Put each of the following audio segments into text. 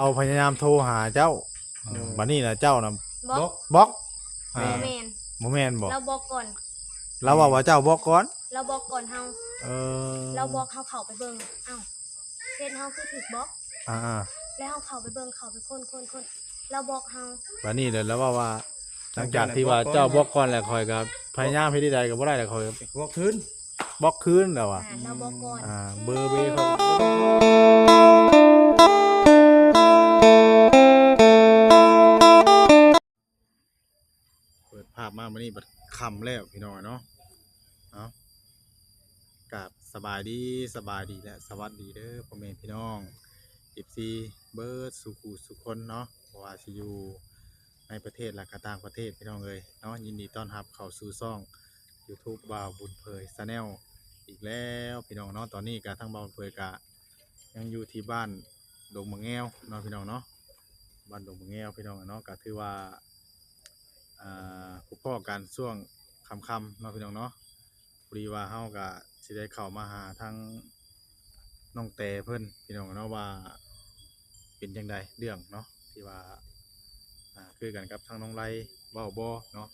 เอาพยายามโทรหาเจ้าบัดนี้น่ะเจ้าน่ะ บล็อก บล็อก โมเมน บ่แม่นบ่ เราบอกก่อน เราว่าเจ้าบล็อกก่อน เราบอกก่อนเฮา เออ เราบอกเฮาเข้าไปเบิ่งอ้าวเฟซเฮาคือถูกบล็อก อ่า แล้วเฮาเข้าไปเบิ่งเข้าไปคนเราบอกเฮา บัดนี้เดี๋ยวแล้วว่าหลังจากที่ว่าเจ้าบล็อกก่อนแล้วค่อยก็พยายามเฮ็ดใดก็บ่ได้แล้วค่อย พวกพื้น บล็อกคืนแล้วอ่ะ เราบอกก่อน เบอร์เขาเปิดภาพมามื้อนี้บัดค่ำแล้วพี่น้องเนาะเอากับสบายดีและสวัสดีเด้อพ่อแม่พี่น้อง FC เบิร์ดสุคนเนาะเพราะว่าสิอยู่ในประเทศและก็ต่างประเทศพี่น้องเอ้ยเนาะยินดีต้อนรับเข้าสู่ช่อง YouTube บ่าวบุญเผย Channel อีกแล้วพี่น้องเนาะตอนนี้ก็ทั้งบ่าวบุญเผยก็ยังอยู่ที่บ้านดงมะแง้วเนาะพี่น้องเนาะบ้านดงมะแง้วพี่น้องเนาะก็ถือว่าพบพ่อกันช่วงค่ำๆเนาะพี่น้องเนาะพอดีว่าเฮาก็สิได้เข้ามาหาทั้งน้องแต่เพิ่นพี่น้องเนาะว่าเป็นจังไดเรื่องเนาะที่ว่าคือกันกับทางน้องไลเว้าบ่เนาะ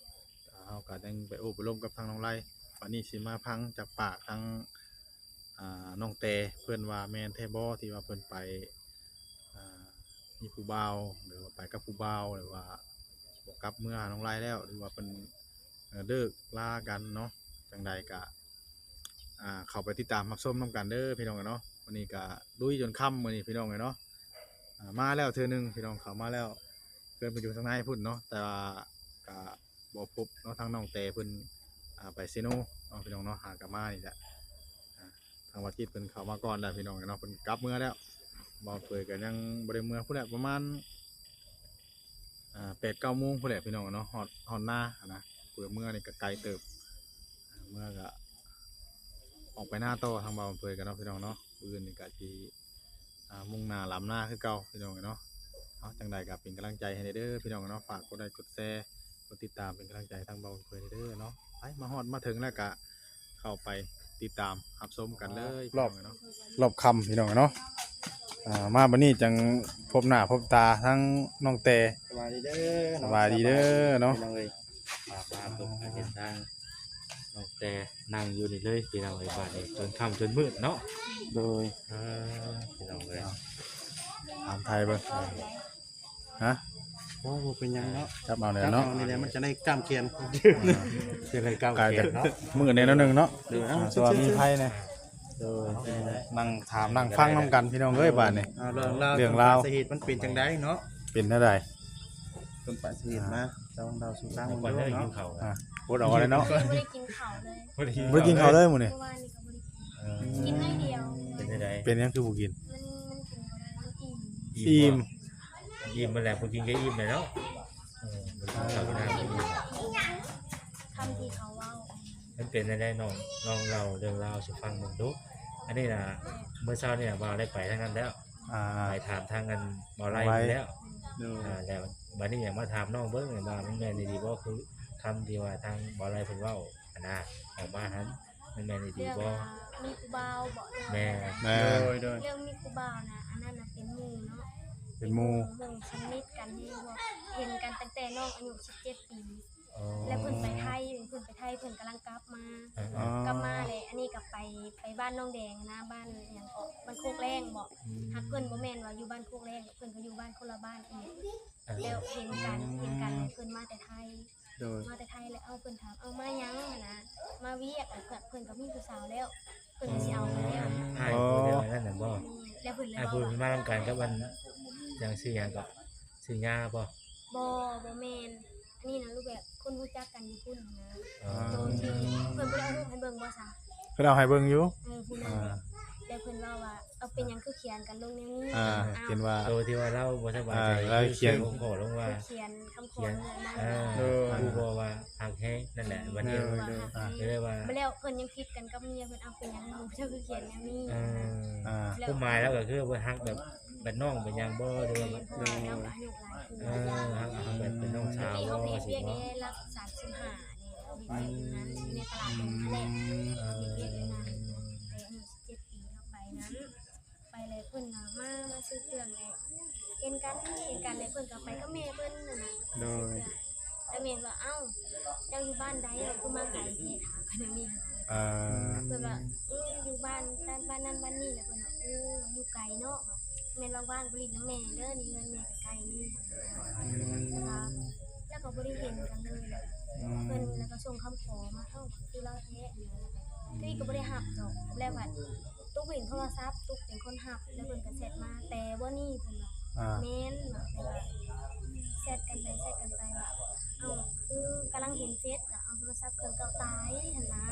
เฮาก็ยังไปโอ้ไปร่วมกับทางน้องไลวันนี้สิมาพังจากปากทางน้องแต่เพิ่นว่าแม่นแท้บ่ที่ว่าเพิ่นไปมีผู้บ่าวหรือว่าไปกับผู้บ่าวหรือว่าบ่กลับเมื่อหาน้องไลแล้วหรือว่าเพิ่นเลิกลากันเนาะจังใดก็เข้าไปติดตามรับชมนํกันเด้อพี่น้องเนาะวันนี้ก็ลุยจนค่ำมื้อนี้พี่น้องเนาะมาแล้วเทื่อนึงพี่น้องเข้ามาแล้วเพิ่นไปอยู่ทางในพุ่นเนาะแต่ว่าก็บ่พบเนาะทางน้องแต่เพิ่นไปเซโนเนาะพี่น้องเนาะหากลับมานี่แหละทางวัดจิตเพิ่นเข้ามาก่อนแล้วพี่น้องเนาะเพิ่นกลับเมื่อแล้วบ่เปิดก็ยังบ่ได้เมื่อพุ่นแหละประมาณ8-9 โมงพุ่นแหละพี่น้องเนาะฮอดหน้านะเปิดเมื่อนี่ก็ไกลเติบเมื่อก็ออกไปหน้าต่อทางบ่าวเปิดกันเนาะพี่น้องเนาะอื่นนี่ก็สิมุ่งหน้าล้ำหน้าคือเก่าพี่น้องเนาะจังใดก็เป็นกำลังใจให้เด้อพี่น้องเนาะฝากกดไลค์กดแชร์กดติดตามเป็นกำลังใจทางบ่าวเปิดเด้อเนาะไปมาฮอดมาถึงแล้วก็เข้าไปติดตามรับชมกันเลยรอบค่ำพี่น้องเนาะมาบัดนี้จังพบหน้าพบตาทั้งน้องแต่สบายดีเด้อ สบายดีเด้อเนาะ พี่น้องเอ้ย มาเพิ่นก็เห็นทางน้องแต่นั่งอยู่นี่เลยพี่น้องเอ้ยบ้านนี้จนค่ำจนมืดเนาะ โดย พี่น้องเอ้ย ถามไทยเบิ่งฮะ โอ้บ่เป็นหยังเนาะ จับเอาเลย จับ เนาะ เอานี่แหละมันจะได้กล้ามเกียน เป็นไรก้าว กลาย เก็ เป็ บ น เนาะ มือในนั้นหนึงเนาะ เดี๋ยวเอา ตัวมีไพ่เนี่ย โดย นั่งถามนั่งฟังน้ำกันพี่น้องเอ้ยบ้านนี่ เรื่องราวสาเหตุมันเป็นจังไดเนาะ เป็นเท่าใด ต้นปลายสาเหตุมาเราสู่ทางมัน ก่อนเด้อกิน เนาะ ข้าว พูดออกมาเลยเนาะ ไม่ได้กินข้าวเลย บ่ได้กิน บ่ได้กินข้าวเลยมื้อนี้ เมื่อวานนี่ก็บ่ได้กินน้อยเดียว เป็นจังได๋ เป็นหยังคือบ่กิน มันกินบ่ได้มันอิ่ม อิ่ม อิ่มมาแล้วผู้กินก็อิ่มเลยเนาะมันข้าวกินน้ำอิ่ม คำที่เขาเว้า มันเป็นได้น้องเราเรื่องราวสิฟังเบิ่งดูอันนี้น่ะเมื่อเช้าเนี่ยบ่าวได้ไปทางนั้นแล้ว อ่า ไปถามทางกันบ่ไล่แล้ว โดย แล้วบัดนี้อยากมาถามน้องเบิ่งว่ามันแม่นดีบ่คือคำที่ว่าทางบ่ไล่เพิ่นเว้าอันน่ะออกมาหันมันแม่นดี เรื่อง บ่ มีกูบ่าวบ่ แม่ แม่ โดย เรื่องมีกูบ่าวนะอันนั้นน่ะเป็นหมู่เนาะ เป็นหมู่ เบิ่งสนิทกันนี่ว่าเห็นกันตั้งแต่น้องอายุ17 ปี อ๋อ แล้วเพิ่นไปไทยเพิ่นกำลังกลับมา อ๋อก ลับมาเลยอันนี้ก็ไปบ้านน้องแดงนะบ้านหยังก็บ้านโคกแรงบ่ฮักเพิ่นบ่แม่นว่าอยู่บ้านโคกแรงเพิ่นก็อยู่บ้านคนละบ้านอีกแล้วเห็นกันเลยเพิ่นมาแต่ไทย โดย แล้วเอาเพิ่นถามเอามาหยังอะนะมาเวียกอะเพิ่นก็มีผู้สาวแล้วเพิ่นก็สิเอาไปแล้ว อ้ายพูดเรื่องนั่นน่ะบ่ แล้วเพิ่นเลย อ้ายพูด ว่า มาทำกันกับวันอย่างชื่อหยังก็ชื่อย่าบ่ บ่แม่นอันนี้นะรูปแบบคนรู้จักกันอยู่พุ่นนะ อ๋อ โดยที่เพิ่นบ่ได้เอารูปให้เบิ่งบ่ซะ เพิ่นเอาให้เบิ่งอยู่ ผู้นั้นแล้วเพิ่นว่าเอาเป็นหยังคือเขียนกันลงในนี้ เขียนว่า โดยที่ว่าเราบ่สบายใจ เราเขียน ผมขอลงว่า เขียนคำขอนั่นนะ ผู้บ่ว่าหักแฮงนั่นแหละวันนี้ก็เลยว่า บ่แล้วเพิ่นยังคิดกันกับเมียเพิ่นเอาเป็นหยังน้องเจ้าคือเขียนอย่างนี้ ผู้หมายแล้วก็คือว่าหักแบบน้องเป็นหยังบ่หรือว่า เพิ่นแล้วอายุหลายปี หักแบบเป็นน้องสาว ที่ บ่ เขาเพจ สิ เรียก บ่ ได้รับ35นี่เขาเพจนั้นในตลาดแรกเรียกได้นานแต่อายุ17 ปีเข้าไปนั้นไปเลยเพิ่นมาซื้อเครื่องเลยเ เห็นกันเลยเพิ่นก็ไปกับแม่เพิ่นน่ะนะ โดย แล้วแม่ว่าเอ้าเจ้าอยู่บ้านใดคือมาไกลแท้ถามกันนี่หั่น เออ เพิ่นว่าอยู่บ้านนั้นบ้านนี้แหละเพิ่นว่าอยู่ไกลเนาะแม่นว่างๆบ่ลิ้นน้ำแม่เด้อนี่เงินแม่ก็ไกลนี่แล้วก็บ่ได้เห็นกันเลยเพิ่นแล้วก็ส่งคำขอมาคือเราแท้พี่ก็บ่ได้รับดอกแล้วว่าตุ๊กเห็นโทรศัพท์ตุ๊กเป็นคนรับแล้วเพิ่นก็แชทมาแต่บ่นี่เพิ่นว่า แม่นว่าแชทกันไปว่าคือกำลังเห็นเฟซเอาโทรศัพท์เครื่องเก่าตายหั่นนะ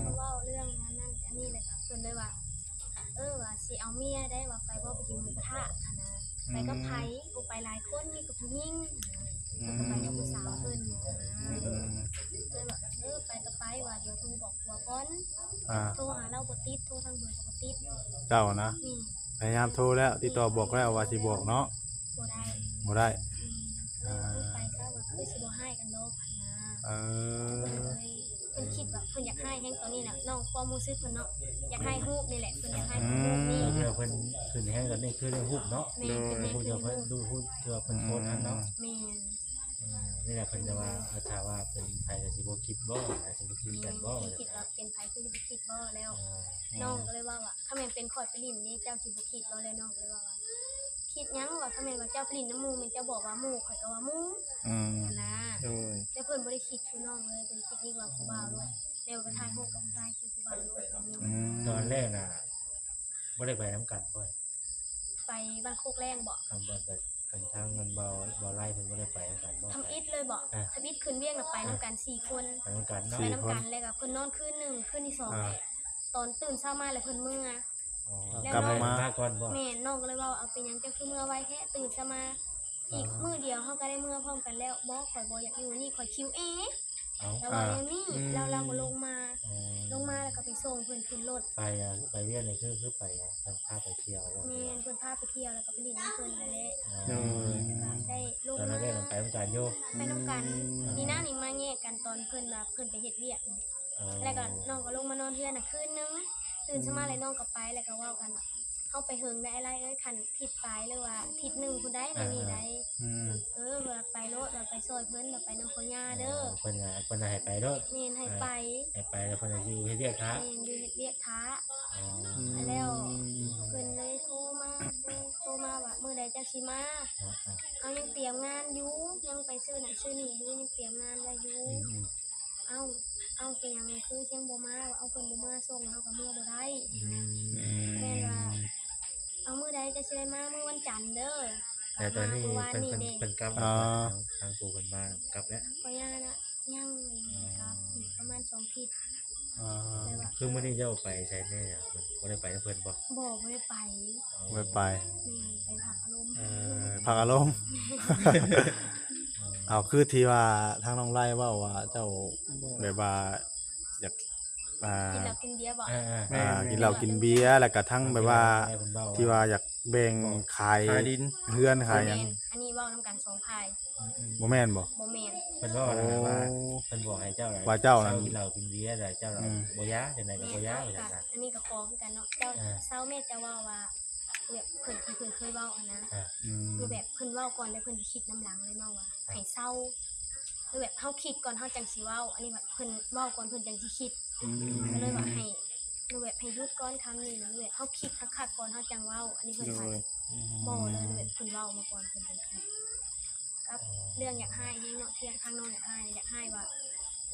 เขาเว้าเรื่องนั้นอันนี้เลยค่ะเพิ่นเลยว่าว่าสิเอาเมียได้ว่าไปบ่ไปกินหมูกระทะหั่นนะไปกับไผบ่ไปหลายคนมีกับผู้หญิงหั่นนะไปกับผู้สาวเพิ่นเลยว่าไปก็ไปว่าเดี๋ยวโทรบอกผัวก่อนโทรหาเราบ่ติดโทรทางเบอร์ก็บ่ติด เจ้านะ นี่ พยายามโทรแล้วติดต่อบอกแล้วว่าสิบอกเนาะ บ่ได้ บ่ได้ ไปซะว่าคือสิบ่ให้กันดอกนะ เออ เพิ่นคิดว่าเพิ่นอยากให้แฮงตอนนี้น่ะน้องความรู้สึกเพิ่นเนาะอยากให้ฮูปนี่แหละเพิ่นอยากให้ฮูปนี่ เพื่อเพิ่นขึ้นแห้งกันนี่คือเรื่องฮุบเนาะ แม่เพิ่น ผู้ ให้ จะ เพิ่ เพิ่ น นดูฮูบเพื่อเพิ่นโพสต์นั้นเนาะ แม่น นี่แหละเพิ่นจะว่าถ้าว่าเป็นไผก็สิบ่คิดบ่สิบ่คิดกันบ่ คิดว่าเป็นไผคือสิบ่คิดบ่แล้วน้องก็เลยว่าถ้าแม่นเป็นข่อยไปลิ้นนี่เจ้าสิบ่คิดบ่แล้วน้องก็เลยว่าคิดหยังว่าถ้าแม่นว่าเจ้าไปลิ้นน้ำหมู่แม่นเจ้าบอกว่าหมู่ข่อยก็ว่าหมู่ นะ โดย แล้วเพิ่นบ่ได้คิดคือน้องเลยเพิ่นคิดนี่ว่าผู้บ่าวด้วยแล้วไปถ่ายรูปกับผู้ชายคือผู้บ่าวด้วย ตอนแรกน่ะบ่ได้ไปนํกันบ่ ไปบ้านโคกแรงบ่ ทำบ่แต่เพิ่นทางเงินบ่ไล่เพิ่นบ่ได้ไปนํกันบ่ ทำอิฐเลยบ่ทำอิฐคืนเวียงน่ะไปนํกัน4คน ไปนํกันเนาะ ไปนํกันเลยก็เพิ่นนอนคืนหนึงคืนที่2แหละตอนตื่นเช้ามาแล้วเพิ่นเมื่อ กลับมา ก่อนบ่ แม่น้องก็เลยว่าเอาเป็นหยังเจ้าคือเมื่อไว้แท้ตื่นเช้ามาอีกมื้อเดียวเฮาก็ได้เมื่อพร้อมกันแล้วบ่ข่อยบ่อยากอยู่นี่ข่อยคิวเอ เอา แล้วว่าอย่างนี้เราก็ลงมาแล้วก็ไปส่งเพิ่นขึ้นรถ ไปเวียนนี่คือไปเพิ่นพาไปเที่ยวบ่ แม่นเพิ่นพาไปเที่ยวแล้วก็ไปเล่นน้ำเพิ่นนั่นแหละ โดย ได้ลง ตอน มา นั้นได้ไปนํกันอยู่ ไปนํกันนี่นะนี่มาแยกกันตอนเพิ่นว่าเพิ่นไปเฮ็ดเวียกแล้วก็น้องก็ลงมานอนเฮือนน่ะคืนนึงตื่นเช้ามาแล้วน้องก็ไปแล้วก็เว้ากันว่าเฮาไปเฮิงได้อะไรเอ้ยคันทิศปลายหรือว่าทิศหนึงผู้ใดในนี่ใดว่าไปโลดว่าไปซอยเพิ่นว่าไปนำพ่อย่าเด้อ เพิ่นให้ไปเด้อ แม่นให้ไป ให้ไปแล้วเพิ่นจะอยู่เฮ็ดเวียกครับ แม่นอยู่เฮ็ดเวียกท้าแล้วเพิ่นเลยโทรมาว่ามื้อใดเจ้าสิมาเอายังเตรียมงานอยู่ยังไปซื้อนั่นซื้อนี่อยู่ยังเตรียมงานไว้อยู่เอาเป็นหยังคือเสียงบ่มาว่าเอาเพิ่นบ่มาส่งเฮาก็มื้อบ่ได้แม่นว่าเอามื้อใดจะสิได้มามื้อวันจันทร์เด้อ แต่ตอนนี้ วัน เพิ่น นี้ เพิ่น เด้ เพิ่นกลับทางปู่เพิ่นมากลับแล้ว ก็ย่านะยังครับอีกประมาณ2ทิศ คือมื้อนี้เจ้าไปใช้แน่อ่ะมันบ่ได้ไปกับเพิ่นบ่ บ่ได้ไป ไว้ไป แม่ไปผักอารมณ์ พักอารมณ์ เอาคือที่ว่าทางน้องไล่เว้าว่าเจ้าแบบว่าอยากกินแล้วกินเบียร์บ่ กินเหล้ากินเบียร์แล้วก็ทั้งแบบว่าที่ว่าอยากแบ่งขาย ขายดิน เฮือนขายหยัง อันนี้เว้านำกัน2พาย บ่แม่นบ่ บ่แม่น เพิ่นว่าว่าเพิ่นบอกให้เจ้า ว่าเจ้านั้น กินเหล้ากินเบียร์แต่เจ้าบ่ยาจังได๋ก็บ่ยาว่าซั่นน่ะ อันนี้ก็ขอคือกันเนาะเจ้าเซาแม่จะว่าแบบเพิ่นที่เพิ่นเคยเว้าอะนะคือแบบเพิ่นเว้าก่อนแล้วเพิ่นสิคิดน้ำหลังเลยเนาะว่าให้เซาคือแบบเฮาคิดก่อนเฮาจังสิเว้าอันนี้แบบเพิ่นเว้าก่อนเพิ่นจังสิคิดก็เลยว่าให้คือแบบให้หยุดก่อนคำนี้นะแบบเฮาคิดคักๆก่อนเฮาจังเว้าอันนี้เพิ่น โด ว่าย บ่เลยแบบเพิ่นเว้ามาก่อนเพิ่นจังคิดกับเรื่องอยากให้เนาะเที่ยงทางน้องอยากให้ว่า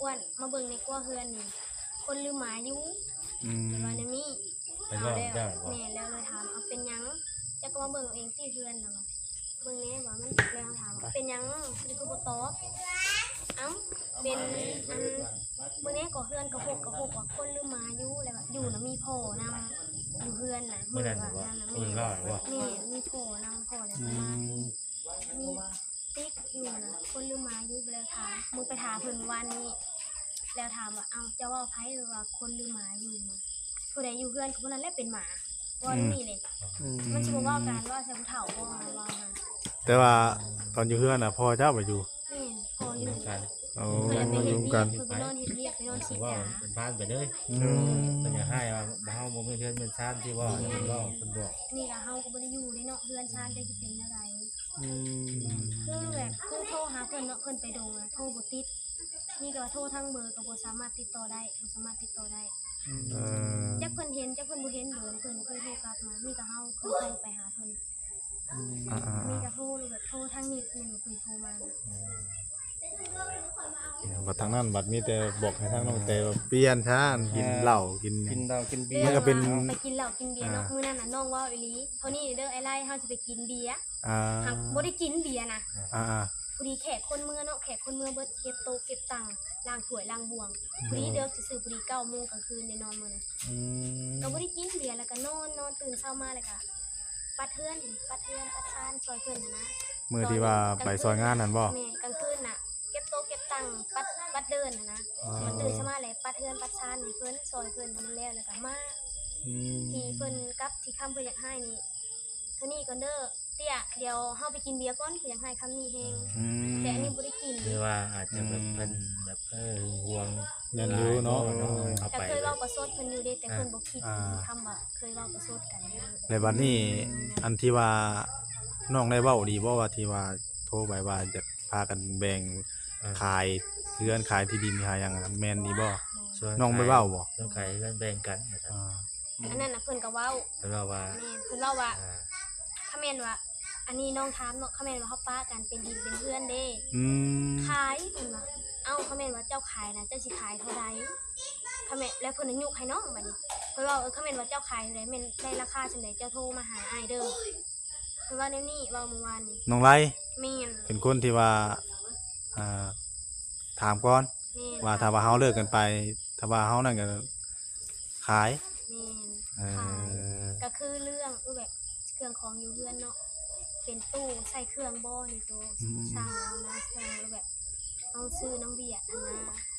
อ้วนมาเบิ่งในครัวเฮือนนี่คนลืมหมาอยู่แต่ว่าในนี้ เพิ่นว่าเจ้าบ่ แม่แล้วเลยถามเอาเป็นหยังจะก็มาเบิ่งเองที่เฮือนน่ะว่าเบิ่งแน่ว่ามันแล้วถามว่าเป็นหยังคือบ่ตอบเอ้าเป็นอันเบิ่งแน่ก็เฮือนก็พกว่าคนลืมหมาอยู่แล้วว่าอยู่น่ะมีพ่อนำอยู่เฮือนน่ะ มื้อนั้นบ่มื้อรอดบ่ แม่มีพ่อนำพ่อแล้วก็มามีติ๊กอยู่น่ะคนลืมหมาอยู่แล้วถามมึงไปถามเพิ่นวันนี้แล้วถามว่าเอ้าเจ้าว่าไผหรือว่าคนลืมหมาอยู่น่ะผู้ใดอยู่เฮือนก็ผู้นั้นแหละเป็นหมาว่านี่เลยมันสิบ่ว่ากันว่าใส่ผู้เฒ่าบ่ว่าหั่น แต่ว่าตอนอยู่เฮือนน่ะพ่อเจ้าบ่อยู่ แม่พออยู่ กัน โอ้ เพิ่นไป อ เฮ็ด ยู่ เวีย กั ก น เพิ่นไปนอนเฮ็ดเวียกไปนอน สิว่าเป็นบ้านไปเลย อืม เพิ่นอยากให้ว่าเฮาบ่มีเพื่อนเป็นชาติที่ว่าเพิ่นบอก นี่ก็เฮาก็บ่ได้อยู่เด้เนาะเฮือนชานจะสิเป็นจังได อืม คือแบบคือโทรหาเพิ่นเนาะเพิ่นไปดงอะโทรบ่ติดนี่ก็ว่าโทรทางเบอร์ก็บ่สามารถติดต่อได้บ่สามารถติดต่อได้ เออ จักเพิ่นเห็นจักเพิ่นบ่เห็นเบอร์เพิ่นบ่เคยโทรกลับมามีแต่เฮาเคยโทรไปหาเพิ่น อ่า มีแต่โทรแบบโทรทางนี้เพิ่นเพิ่นโทรมา บัดทางนั้นบัดมีแต่บอกให้ทางน้องแต่ว่าเปลี่ยนชากินเหล้ากิน กินเหล้ากินเบีย มั ร์ นก็เป็น ไปกินเหล้ากินเบียร์เนาะมื้อนั้นน่ะน้องเว้าอีหลีเท่านี้เด้อไอ้ไล่เฮาสิไปกินเบียร์ อ่า หักบ่ได้กินเบียร์นะ อ่า พอดีแขกคนเมืองเนาะแขกคนเมืองเบิดเก็บโต๊ะเก็บตังค์ล้างถ้วยล้างบวงพอดีเด้อสิซื้อพอดี9 โมงกลางคืนได้นอนมื้อนั้น อืม ก็บ่ได้กินเบียร์แล้วก็นอนตื่นเช้ามาแล้วก็ปัดเทือนปัดชานซอยเพิ่นน่ะนะ มื้อที่ว่าไปซอยงานนั่นบ่ แม่กลางคืนน่ะเก็บโต๊ะเก็บตังค์ปัดเดินน่ะนะ อ๋อ มันตื่นเช้ามาแล้วปัดเทือนปัดชานให้เพิ่นซอยเพิ่นให้มันแล้วก็มา อืม ที่เพิ่นกับที่คำเพิ่นอยากให้นี่เท่านี้ก่อนเด้อเตี้ยเดี๋ยวเฮาไปกินเบียร์ก่อนเพิ่นอยากให้คำนี้แฮง อืม แต่อันนี้บ่ได้กิน หรือว่าอาจจะแบบเพิ่นแบบห่วง ยันรู้เนาะ เอา แต่ ไป เคยเว้าประสดเพิ่นอยู่เด้แต่เพิ่นบ่คิดคำว่าเคยเว้าประสดกันอยู่ ในบัดนี้อันที่ว่าน้องได้เว้าดีบ่ว่าที่ว่าโทรไปว่าจะพากันแบ่งขายเรือนขายที่ดินขายหยังอะแม่นดีบ่น้องไปเว้าบ่ ส่วนขายเงินแบ่งกันนะครับ อ่า อันนั้นน่ะเพิ่นก็เว้า เพิ่นว่าว่า แม่นเพิ่นเว้าว่า อ่า คำแม่นว่า อันนี้น้องถามเนาะคำแม่นว่าเฮาป้ากันเป็นดินเป็นเพื่อนเด้ อืม ขายเพิ่นว่าเอ้าคำแม่นว่าเจ้าขายน่ะเจ้าสิขายเท่าใดคำแม่นแล้วเพิ่นน่ะยุให้น้องบัดนี้เพิ่นว่าคำแม่นว่าเจ้าขายเท่าใดแม่นได้ราคาจังไดเจ้าโทรมาหาอ้ายเด้อเพิ่นว่าแนวนี้เว้าเมื่อวานนี้ น้องไร แม่น เป็นคนที่ว่าอ่าถามก่อน แม่น ว่าถ้าว่าเฮาเลิกกันไปถ้าว่าเฮานั่นก็ขาย แม่น เอ ขาย อ ก็คือเรื่องแบบเครื่องของอยู่เฮือนเนาะเป็นตู้ใส่เครื่องบ่นี่ตัวช่างเอานะช่างแล้วแบบเอาซื้อน้ำเบียร์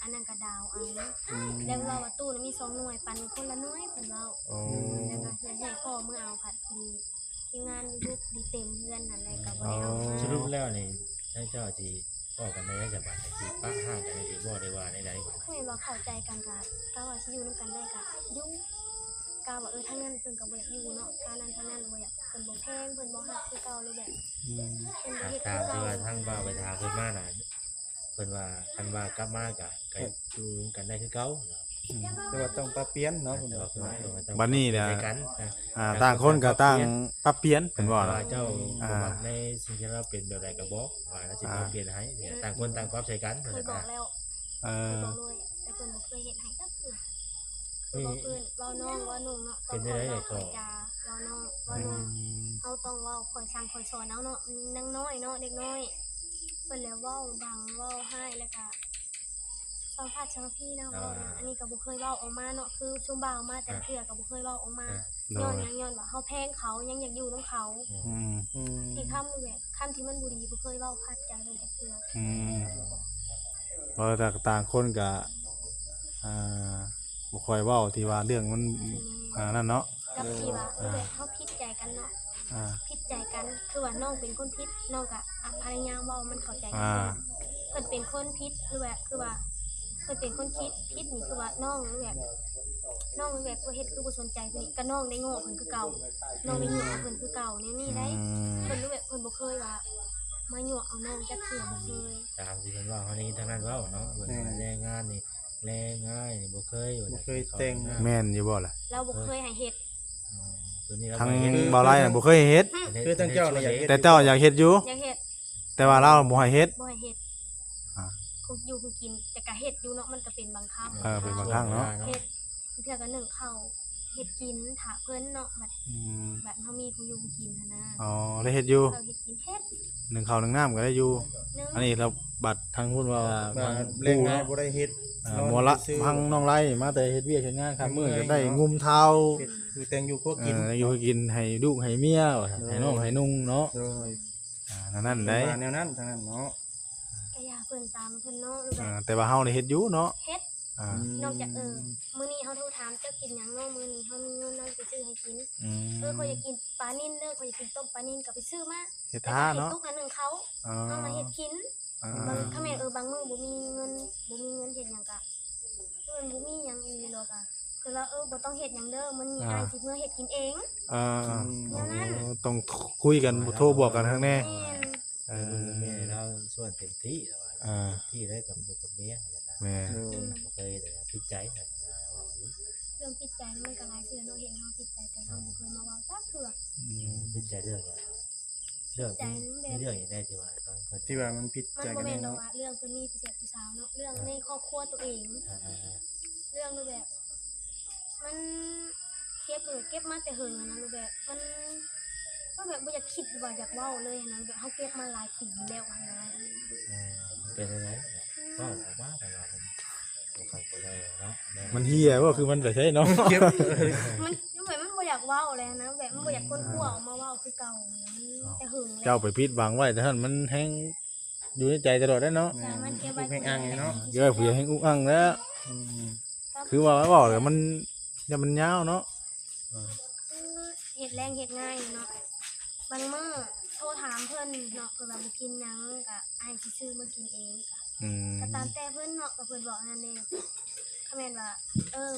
อันนั้นก็ดาวเอาแล้วเราว่าตู้นั้นมี2 หน่วยปันคนละหน่วยเพิ่นเว้า โอ้ แล้วก็เลยให้พ่อมื้อเอาผัดดีทีมงาน YouTube ดีเต็มเฮือนนั่นแหละก็บ่ได้เอามา สรุปแล้วนี่ท่านเจ้าสิบอกกันในจังหวัดสิปะห้างกันสิบ่ได้ว่าใดๆ คือว่าเข้าใจกันก็กะว่าสิอยู่นํกันได้ก็อยู่กะว่าทางนั้นเพิ่นก็บ่อยากอยู่เนาะกะนั้นทางนั้นบ่อยากเพิ่นบ่แพงเพิ่นบ่ฮักคือเก่าเลยแบบ อืม เพิ่นบ่เฮ็ด ตา คื ม อ ที่ เก่า ว่าทางบ่าวไปถามเพิ่นมาน่ะเพิ่นว่าคันว่ากลับมาก็อยู่กันได้คือเก่า แต่ว่าต้องปรับเปลี่ยนเนาะคุณ แต่ว่าคือว่าต้อง บัดนี้เนี่ย ใส่กัน ต่างคนก็ต่างปรับเปลี่ยนเพิ่นว่าล่ะ เจ้าบ่มักในสิ่งที่เราเป็นแบบใดก็บอกว่าเราสิเปลี่ยนให้เนี่ยต่างคนต่างปรับใช้กัน เคยบอกแล้ว เอ เคย อ บอกเลยแต่เพิ่นบ่เคยเฮ็ดให้จักเทื่อคือบอกเพิ่นเว้าน้องเว้านุ่งเนาะต้องคอยเว้าคอยจาเว้าน้องเว้านุ่ง เฮาต้องเว้าคอยสั่งคอยสอนเอาเนาะนังน้อยเนาะเด็กน้อยเพิ่นแล้วเว้าดังเว้าให้แล้วก็สัมภาษณ์สัมพี่เนาะเว้านะอันนี้ก็บ่เคยเว้าออกมาเนาะคือชุมบ่าวมาแต่ละเทื่อก็บ่เคยเว้าออกมา โด ย้อน ย หยังย้อนว่าเฮาแพงเขายังอยากอยู่นํเขา อืม ที่คำแบบคำที่มันบ่ดีบ่เคยเว้าคัดใจเพิ่นจักเทื่อ อืมเพราะแต่ต่างคนก็อ่าบ่ค่อยเว้าที่ว่าเรื่องมันนั่นเนาะ กับที่ว่าแบบเฮาผิดใจกันเนาะ อ่า ผิดใจกันคือว่าน้องเป็นคนผิดน้องก็พยายามเว้ามันเข้าใจกัน อ่า เพิ่นเป็นคนผิดคือว่าเพิ่นเป็นคนคิดผิดนี่คือว่าน้องแบบบ่เฮ็ดคือบ่สนใจเพิ่นนี่ก็น้องได้โง่เพิ่นคือเก่าน้องได้ยั่วเพิ่นคือเก่าแนวนี้ได้ อืม เพิ่นแบบเพิ่นบ่เคยว่ามายั่วเอาน้องจักเทื่อบ่เคย ตามที่เพิ่นว่าเฮานี่ทางนั้นเว้าเนาะเพิ่นว่าแรงงานนี่แรงง่ายนี่บ่เคย แม่นอยู่บ่ล่ะ เราบ่เคยให้เฮ็ด ตัวนี้เรา ทั้ง เฮ็ด บ่าวไร่น่ะบ่เคยเฮ็ด คือทั้งเจ้าน่ะอยากเฮ็ด แต่เจ้าอยากเฮ็ดอยู่ อยากเฮ็ด แต่ว่าเราบ่ให้เฮ็ด บ่ให้เฮ็ด อ่า คุกอยู่คุกกินแต่ก็เฮ็ดอยู่เนาะมันก็เป็นบางครั้ง เป็นบางครั้งเนาะ เฮ็ดเทื่อก็นึ่งข้าวเฮ็ดกินถ้าเพิ่นเนาะบัด อืม แบบเฮามีผู้อยู่ผู้กินหันนะ อ๋อได้เฮ็ดอยู่ เราเฮ็ดกินเฮ็ด หนึ่งข้าวหนึ่งน้ำก็ได้อยู่ นึง อันนี้เราบัตรทางพูดว่า ว่าแรงงานบ่ได้เฮ็ด หมอละพังน้องไรมาแต่เฮ็ดเวียกเฮ็ดงานครับมื้อก็ได้งุมเท้า เฮ็ดคือแต่งอยู่ครัวกิน อยู่ให้กินให้ลูกให้เมียให้น้องให้นุ่งเนาะ โดย นั่นได้ ว่าแนวนั้นทางนั้นเนาะ ก็อยากเพิ่นตามเพิ่นเนาะหรือแบบ แต่ว่าเฮานี่เฮ็ดอยู่เนาะ เฮ็ด อ่าน อกจากมื้อนี้เฮาโทรถามเจ้ากินหยังเนาะมื้อนี้เฮามีเงินเนาะไปซื้อให้กิน อืม ข้อยอยากกินปลานิ่นเด้อข้อยอยากกินต้มปลานิ่นก็ไปซื้อมา เฮ็ดท่าเนาะ ตุกอันนึงเขา อ๋อ เฮามาเฮ็ดกิน อ่า บางถ้าแม่นบางมื้อบ่มีเงินเฮ็ดหยังก็ มันบ่มีหยังอีหรอกอ่ะคือเราบ่ต้องเฮ็ดหยังเด้อมื้อนี้อ้ายสิเมื่อเฮ็ดกินเอง อ่า แนวนั้น ต้องคุยกันโทรบอกกันข้างแน่ แม่น เอ แม่ อ เราส่วนเต็มที่แล้ว อ่า ที่ได้กับลูกกับเมียนั่นนะ แม่ โดย บ่เคยแต่พิจัยว่า เรื่องผิดใจมันก็หลายเทื่อเนาะเห็นเฮาผิดใจแต่เฮาบ่เคยมาเว้าจักเทื่อ พิจัยเรื่องเรื่องเรื่องอย่างแน่ที่ว่าต้องเข้าใจ ที่ว่ามันผิด มัน ใจ บ่ กัน แม่ แน่ นดอก เนาะ ว่าเรื่องเพิ่นมีผู้เสียผู้สาวเนาะเรื่องในครอบครัวตัวเอง เรื่องรูปแบบมันเก็บมาแต่เหิงอะนะรูปแบบมันแบบบ่อยากคิดว่าอยากเว้าเลยอะนะรูปแบบเฮาเก็บมาหลายปีแล้วอะนะ เป็นอะไรก็ออกมาแต่ว่ามันบ่เข้าใจเนาะ มันเฮียว่าคือมันแต่ใช่เนาะ เก็บ มันรูปแบบมันบ่อยากเว้าเลยอะนะแบบมันบ่อยากค้นคว้าออกมาเว้าคือเก่าอะนะมันแต่เหิงแล้ว เจ้าไปพิดหวังไว้แต่ท่านมันแห้งอยู่ในใจตลอดได้เนาะ ใช่มันเก็บไว้ แม่งอ้างไงเนาะ เยอะผู้ใหญ่แห้งอุ้งอังแล้ว อืม คือว่าบอกเลยมันอย่ามันยาวเนาะ คือเฮ็ดแรงเฮ็ดง่ายเนาะบางมื้อโทรถามเพิ่นเนาะเพิ่นว่าบ่กินหยังก็อ้ายสิซื้อมากินเองก็ อืม ก็ตามแต่เพิ่นเนาะก็เพิ่นบอกนั่นเองเขาแม่นว่า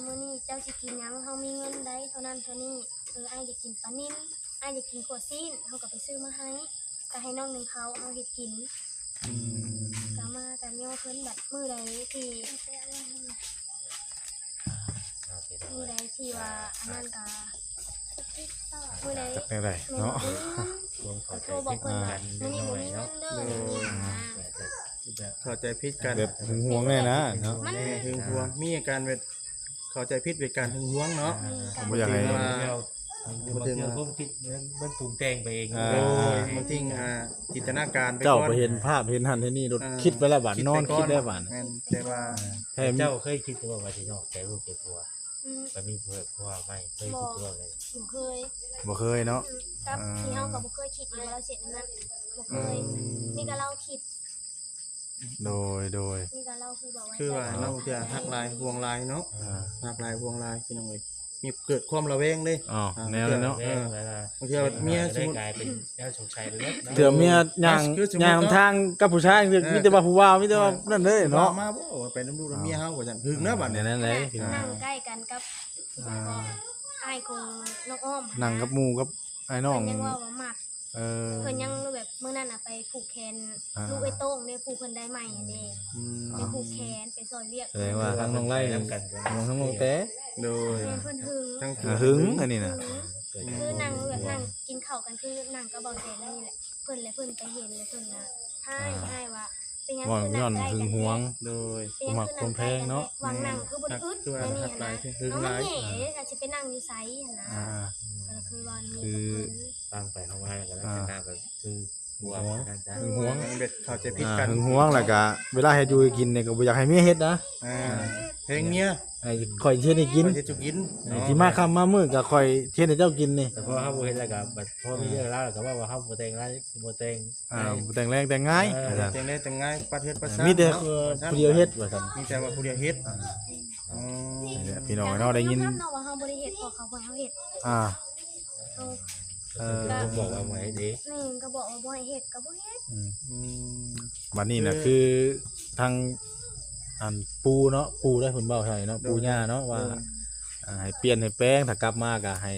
มื้อนี้เจ้าสิกินหยังเฮามีเงินได้เท่านั้นเท่านี้อ้ายจะกินปลานิ่มอ้ายจะกินขัวซีนเฮาก็ไปซื้อมาให้ก็ให้น้องหนึงเขาเฮาเฮ็ดกิน อืม ก็มากันโยเพิ่นแบบมื้อใดที่มื้อใดที่ว่าอันนั้นก็มื้อใด จากไหนๆเนาะ รวมเข้าใจ โทรบอกเพิ่นว่า กัน มื้อนี้ ห บ่ น่อย มีเงิ เนาะ นเด้ออย่างนี้นะ เข้าใจผิดกัน แบบหึงหวงแน่นะเนาะ มัน แม่หึงหวงมีอาการแบบเข้าใจผิดเป็นการหึงหวงเนาะ ผมบ่อยากให้ ว่า บางทีเราก็คิดมันปรุงแต่งไปเอง โดยบางทีจินตนาการไป เจ้า ก่อน ไปเห็นภาพเห็นหันเห็นนี่รถ อ่า คิดไปแล้วบาดนอน ไปก่ คิดได้บาด แม่นแต่ว่า แท้ เจ้าเคยคิดว่าที่นอกใจลูกเจ็บปัว อืม ไปมีเพื่อนปัวไม่เคยคิดว่าเลย หนูเคย บ่เคยเนาะ กับที่เฮาก็บ่เคยคิดอยู่ว่าเราเสร็จนั้นบ่เคยนี่ก็เราคิด โดย นี่ก็เราคือบอกว่า คือว่าน้องจะหักลายห่วงลายเนาะ อ่า หักลายห่วงลายพี่น้องเอ้ยมีเกิดความระแวงเด้ อ๋อแนวเลยเนาะ แม่เวลา บางทีว่าเมียสม ได้ มุติ กลายเป็นแนวสงสัยเลย เถื่อเมียย่าง คือสมมุติ ย่างทางกับผู้ชายคือมีแต่ว่าผู้ว่าวมีแต่ว่านั่นเลย เนาะ เนาะ มาบ่ว่าไปน้ำลูกน้ำเมียเฮาว่าซั่นหึงนะบัด เนี่ เนี้ ยนั่นเลยพี่น้อง นั่งใกล้กันกับอ้ายของน้องอ้อม นั่งกับหมู่กับไอ้น้อง เพิ่นยังว่ามัก เออ เพิ่นยังแบบมื้อนั้นน่ะไปผูกแขน อ่า ลูกไอ้โต้งได้ผูกเพิ่นได้ใหม่อันนี้ อืม ไปผูกแขนไปซอยเวียก แสดงว่าทั้งน้องไล่ น้ำกัน ทั้งน้องแต่ โดย แม่นเพิ่นหึง ทั้ง หึงอันนี้น่ะ คือนั่งแบบนั่งกินข้าวกันคือนั่งก็เบาแสนนี่แหละเพิ่นเลยเพิ่นไปเห็นเลยเพิ่นน่ะให้ว่าเป็นหยัง ว่า คือ ย้ นั่ อง น ใกล้ หึ กั ง น หวง โดย เป็นหยังคือนั่งใกล้กันแท้วางนั่งคือบ่ได้อึด คือว่า อันนี้ หักลายที่หึง น้อง ลาย แหน่ถ้าสิไปนั่งอยู่ไสหั่นนะ อ่า ก็คือว่านี่ คือ ตั้งไปเข้ามากันแล้วหน้าก็คือหัวนั่นจ้ะ หึงหวง มันเบ็ดเข้าใจผิดกัน หึงหวงแล้วก็เวลาเฮ็ดอยู่ให้กินเนี่ยก็บ่อยากให้เมียเฮ็ดนะ เพลงเมีย ไอ้ข่อยเฮ็ดให้กิน เฮ็ดจุกิน สิมาค่ำมามื้อก็ข่อยเฮ็ดให้เจ้ากินนี่ แต่พอเขาเห็นแล้วก็บัดพอมีเรื่องแล้วก็ว่าเขาบ่แต่งแล้วบ่แต่ง บ่แต่งแรงแต่งง่ายว่าซั่น เพลงได้แต่งง่ายปัดเฮ็ดปัดซ่า มีแต่ เนาะ ผู้เดียวเฮ็ดว่าซั่น มีแต่ว่าผู้เดียวเฮ็ดอ๋อ นี่แหละพี่น้องเนาะได้ยิน เนาะว่าเฮาบ่ได้เฮ็ดพอเขาบ่ให้เฮาเฮ็ด อ่า เออ ผมบอกว่าไว้ดี นี่ก็บอกว่าบ่ให้เฮ็ดก็บ่เฮ็ด อืม อืม บัดนี้น่ะคือทางอันปูเนาะปูได้เพิ่นเว้าให้เนาะปูย่าเนาะว่าให้เปลี่ยนให้แปลงถ้ากลับมาก็ให้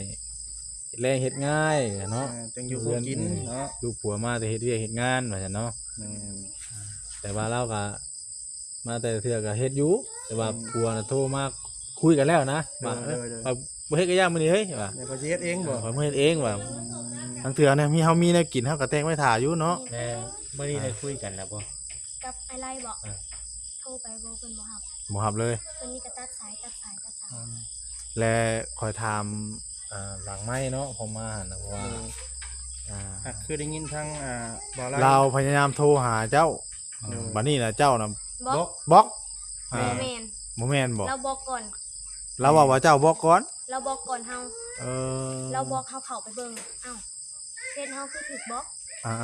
เฮ็ดแรงเฮ็ดง่ายเนาะ แต่งอยู่พวกกินเนาะ ลูกผัวมาแต่เฮ็ดเวียกเฮ็ดงานว่าซั่นเนาะ แม่น แต่ว่าเราก็มาแต่เทื่อก็เฮ็ดอยู่แต่ว่าผัวน่ะโทรมาคุยกันแล้วนะว่าว่าบ่เฮ็ดก็ย่างมื้อนี้เฮ้ยว่า เดี๋ยวเขาสิเฮ็ดเองบ่ ข่อยบ่เฮ็ดเองว่าทั้งเทื่อเนี่ยเฮามีแนวกินเฮาก็แต่งไว้ท่าอยู่เนาะ แม่เมื่อนี้ได้คุยกันแล้วบ่ กับไอ้ไล่บอกโทรไปบ่เพิ่นบ่รับ บ่รับเลย เพิ่นมีกระตัดสาย และคอยถามหลังไม้เนาะผมมาหั่นนะเพราะว่าอ่า คือได้ยินทางบ่าว เราพยายามโทรหาเจ้าบัดนี้น่ะเจ้าน่ะ บอก บล็อก บ่แม่น บ่แม่นบ่ เราบอกก่อน เราว่าเจ้าบล็อกก่อน เราบอกก่อนเฮา เออ เราบอกเฮาเข้าไปเบิ่งอ้าวเฮ็ดเฮาคือถูกบล็อก อ่า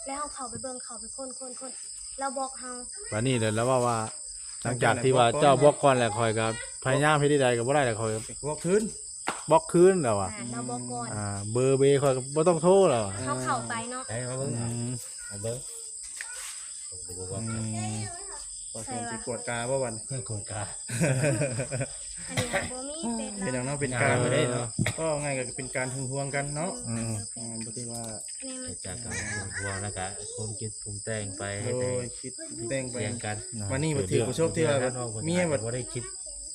แล้วเฮาเข้าไปเบิ่งเข้าไปคนเราบอกเฮา บัดนี้เดี๋ยวแล้วว่าหลังจากที่ว่าเจ้าบล็อกก่อนแล้วคอยก็พยายามเฮ็ดได้ก็บ่ได้แล้วคอย พวกคืน บล็อกคืนแล้วอ่ะ เราบอกก่อน เบอร์คอยก็บ่ต้องโทรแล้วอะ เฮาเข้าไปเนาะ ให้มาเบิ่งมาเบิ่งผมดูว่า พ อแซนสิกวดกาบ่วัน เพื่อนโกรธกา อันนี้อะบ่มีเป็ด เป็นหยั แล้ว งเนาะเป็นการ ไปได้เนาะ ก็ง่ายก็เป็นการหึงหวงกันเนาะ อืม บ่ที่ว่า อันนี้มัน จากการห่วงแล้วก็ความคิดปรุงแต่งไปให้ โด แต่ ยคิดแต่งไป เรียงกัน วันนี้บ่ถือผู้โชคที่ว่าแบบเมียแบบ บ่ได้คิด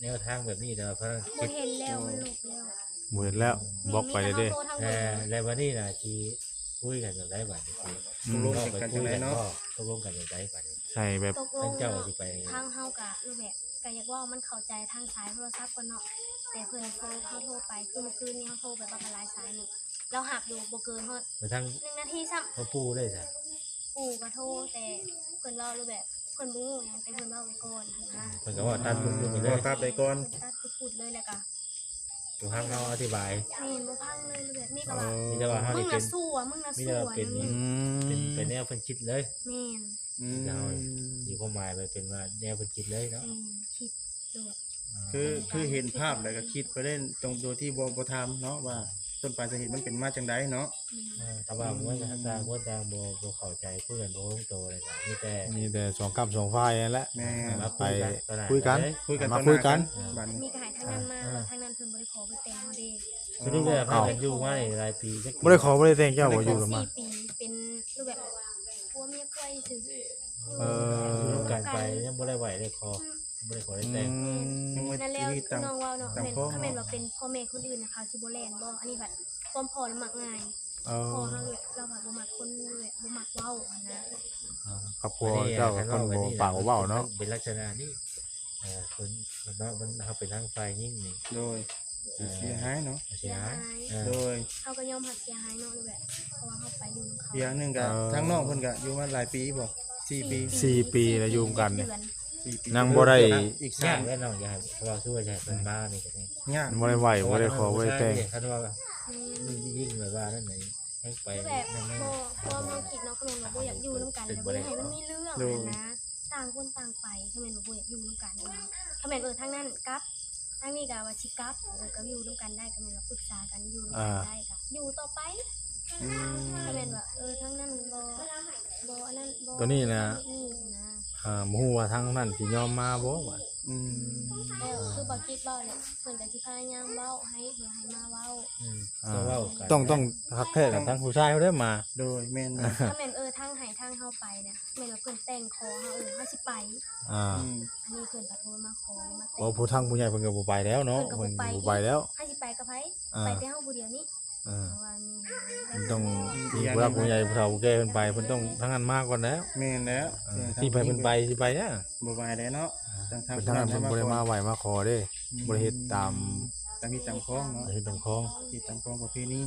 แนวทางแบบนี้แต่ว่าเพิ่น บ่ คิด เห็นแล้วมันหลบแล้ว หมดแล้วบล็อกไปเลยเด้ มีแต่ แต่ เฮาโทรทางเบิ่ง ในวันนี้น่ะที่คุยกันแบบได้บัดนี้ ตกลงกันจังไดเนาะ ตกลงกันแบบได้บัดนี้ ใช่แบบ ตกล ทาง งเจ้าสิไป ทางเฮากะรูปแบบก็อยากว่ามันเข้าใจทางสายโทรศัพท์ก่อนเนาะแต่เพิ่นเขาโทรไปคือเมื่อคืนนี้เขาโทรไปว่าหลายสายหนึงเราหักอยู่บ่เกินฮอด ไปทาง 1นาทีซ้ำ พ่อปู่ได้จ้ะ ปู่ก็โทรแต่เพิ่นเว้ารูปแบบเพิ่นบ่ฮู้หยังแต่เพิ่นเว้าไปก่อนนะ เพิ่นก็ว่าตัดปุ๊บไปเล บ่ ย ตัดได้ก่อน ตัดพูดเลยแล้วก็ อยู่ห้างเฮาอธิบาย แม่นบ่พังเลยรูปแบบมีก็ว่า มีแต่ว่าเฮา มึ นี่ ง เป็ น่ะ น สู้อ่ะมึงน่ะ มี สู้ แต่ว่า อ่ะ เป็น นี่ เป็นแนวเพิ่นคิดเลย แม่น อืม มีความหมายไปเป็นว่าแนวเพิ่นคิดเลยเนาะ แม่นคิดด้วย คือเห็นภาพแล้วก็คิดไปเล่นตรงโดยที่บ่ทำเนาะว่าต้นปลายสาเหตุมันเป็นมาจังไดเนาะ ถ้าว่ามันก็ต่างคนต่างบ่เข้าใจคุยกันบ่ลงตัวเลยจ้ะมีแต่ มีแต่สองกับสองฝ่ายนั่นแหละ แม่ มา ไป คุยกัน คุยกัน คุยกัน มาคุยกัน บัดนี้ มีกระหายทางนั้นมาแล้วทางนั้นเพิ่นบ่ได้ขอไปแต่งเฮาเด้ สรุปแล้วเขาเป็นอยู่มาหลายปีจัก บ่ได้ขอบ่ได้แต่งเจ้าบ่อยู่กันมา 4 ปีเป็นรูปแบบผัวเมียเคยซื่อ เออ ร่วมกันไปยังบ่ได้ไหวได้คอบ่ได้ขอได้แต่ง ยังว่า นั่นแล้ว ที่ คือ ต่าง น้องเว้าเนาะ ต่าง แม่น พ่อ ถ้าแม่นว่าเป็นพ่อแม่คนอื่นน่ะเขาสิบ่แล่นบ่อันนี้แบบความพอแล้วมักง่าย เอ พอ อ เฮาเลยเราแบบบ่มักคนแบบบ่มักเว้าอันนะ ครอบครัวเจ้ากับคนบ่ปากบ่เว้าเนาะ เป็นลักษณะนี้คนเนาะมันเขาเป็นทางฝ่ายยิ่งนี่ โดยเสียหายเนาะ เสียหาย โดย เฮาก็ยอมรับเสียหายเนาะรูปแบบเพราะว่าเฮาไปอยู่นำเขา อีกอย่างหนึงก็ทางน้องเพิ่นก็อยู่มาหลายปีบ่4 ปี 4 ปีแล้วอยู่กันนี่ 4 ปี นางบ่ได้ อีก ยาก 3 แน่นอนยากเพราะว่าคือว่าจะเป็นบ้านี่ก็ได้ ยาก บ่ได้ไหวบ่ได้ขอบ่ได้แต่ง คันว่ายิ่งแบบว่านั่นไหนให้ไป คือแบบ นั่น บ่พอมาคิดเนาะคือแม่นว่าบ่อยากอยู่นำกันแล้วบ่อยากให้มันมีเรื่องนะต่างคนต่างไปคือแม่นว่าบ่อยากอยู่นำกันถ้าแม่นทางนั้นกลับทางนี้ก็ว่าสิกลับก็อยู่นำกันได้ก็แม่นว่าปรึกษากันอยู่นำกันได้ก็อยู่ต่อไป อืม ถ้าแม่นว่าทางนั้นบ่อันนั้นบ่ ตัวนี้นะ นี่นะ บ่ฮู้ว่าทางนั้นสิยอมมาบ่ว่า อืม แล้วคือบ่คิดบ่เลยเพิ่นก็สิพยายามเว้าให้เพื่อให้มาเว้า ต้องเว้ากัน ต้องทักแท้กันทั้งผู้ชายเขาได้มา โดยแม่น ถ้าแม่นทางให้ทางเฮาไปเนี่ยแม่นว่าเพิ่นแต่งขอเฮาเฮาสิไป อ่า อืม อันนี้เพิ่นก็โทรมาขอมาแต่ บ่ผู้ทางผู้ใหญ่เพิ่นก็บ่ไปแล้วเนาะเพิ่นบ่ไปแล้ว ให้สิไปกับไผ อ่า ไปแต่เฮาผู้เดียวนี้ เออ เพราะว่ามี มันต้องมีผู้รักผู้ใหญ่ผู้เฒ่าผู้แก่เพิ่นไปเพิ่นต้องทางนั้นมาก่อนแล้ว แม่นแล้ว ที่ไปเพิ่นไปสิไปนะ บ่ไหวแล้วเนาะทาง เพิ่นทางนั้นเพิ่นบ่ได้มาไหวมาขอเด้บ่ได้เฮ็ดตาม ตามที่ตามคล้องเนาะ เฮ็ดตามของ ที่ตามคล้องประเพณี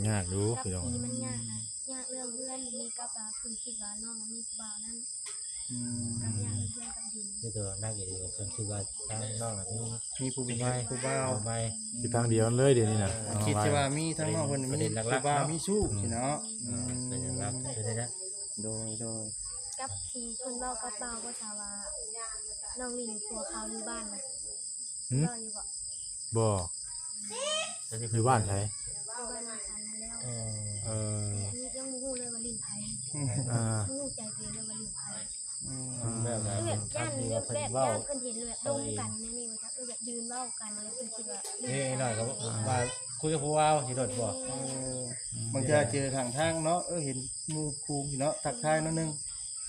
ยากดู กับ พี่น้อง ที่มันยากนะยากเรื่องเพื่อนนี่กับเพิ่นคิดว่าน้องมีผู้บ่าวนั้น อืม ก็ยากเรื่องกับดิน ที่ตัวนักเรียนเพิ่นคิดว่าทางนอกน่ะมี มีผู้เป็นผู้บ่าว เอาไป สิทางเดียวเลยเดี๋ยวนี้น่ะ คิดว่ามีทั้งน้องเพิ่นมีผู้บ่าวมีสู้สิเนาะ เป็นอย่างรักเป็นได้นะ โดย กับที่เพิ่นเว้ากับบ่าวก็สาว่าน้องลินผัวเขาอยู่บ้านน่ะ หืม รออยู่บ่ บ่ แล้วนี่ อยู่บ้านไผ อยู่บ้านน้องสันนั่นแล้ว เออ แต่อันนี้ยังบ่ฮู้เลยว่าลินไผ อ่า บ่ฮู้ใจตัวเองเลยว่าลินไผ แบบว่า คือแบ เป็น บย่าน คำที่ เลื ว่า อก เพิ่น แบบ เว้า ย่านเพิ่นเห็นเลยดมกันเนี่ยนี่ว่าจะแบบยืนเว้ากันแล้วเพิ่นคิดว่าลิน เอ้ ไผ หน่อยก็ว่าคุยกับผู้ว่าสิโดดบ่ บางทีเจอทางทางเนาะเห็นหมู่ครูสิเนาะทักทายนิดนึง